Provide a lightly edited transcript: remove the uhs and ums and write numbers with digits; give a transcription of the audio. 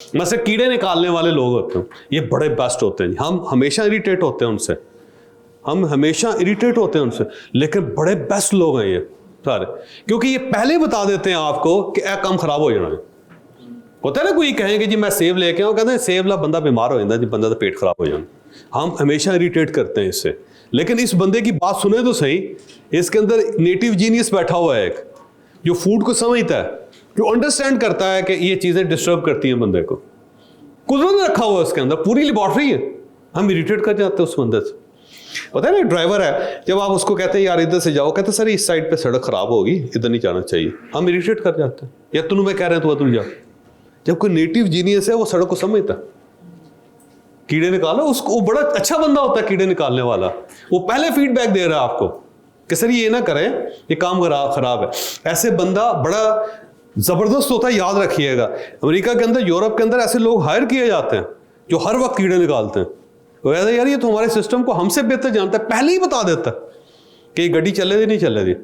मतलब कीड़े निकालने वाले लोग होते हैं, ये बड़े बेस्ट होते हैं। हम हमेशा इरिटेट होते हैं उनसे, लेकिन बड़े बेस्ट लोग हैं ये सारे, क्योंकि ये पहले बता देते हैं आपको कि ए काम खराब हो जाना है। होता है ना, कोई कहेंगे जी मैं सेब लेके आऊँ, कहते हैं सेब ला बंदा बीमार हो जाता है जी, बंदा तो पेट खराब हो जाना। हम हमेशा इरिटेट करते हैं इससे, लेकिन इस बंदे की बात सुने तो सही, इसके अंदर नेटिव जीनियस बैठा हुआ है एक, जो फूड को समझता है, जो अंडरस्टैंड करता है कि ये चीज़ें डिस्टर्ब करती हैं बंदे को। कुदरत रखा हुआ है उसके अंदर, पूरी लेबॉर्ट्री है। हम इरिटेट कर जाते हैं उस बंदे से। पता है ना, ड्राइवर है, जब आप उसको कहते हैं यार इधर से जाओ, कहते हैं सर इस साइड पे सड़क खराब होगी, इधर नहीं जाना चाहिए। हम इरिटेट कर जाते हैं, या तुम मैं कह रहे हैं तो तुम जाओ। जब कोई नेटिव जीनियस है वो सड़क को समझता है, कीड़े निकालो उसको, वो बड़ा अच्छा बंदा होता है कीड़े निकालने वाला। वो पहले फीडबैक दे रहा है आपको कि सर ये ना करें, ये काम खराब है। ऐसे बंदा बड़ा जबरदस्त होता है, याद रखिएगा। अमेरिका के अंदर, यूरोप के अंदर ऐसे लोग हायर किए जाते हैं जो हर वक्त कीड़े निकालते हैं। वैसे यार ये तो हमारे सिस्टम को हमसे बेहतर जानता है, पहले ही बता देता है कि ये गड्डी चले दी नहीं चले दी।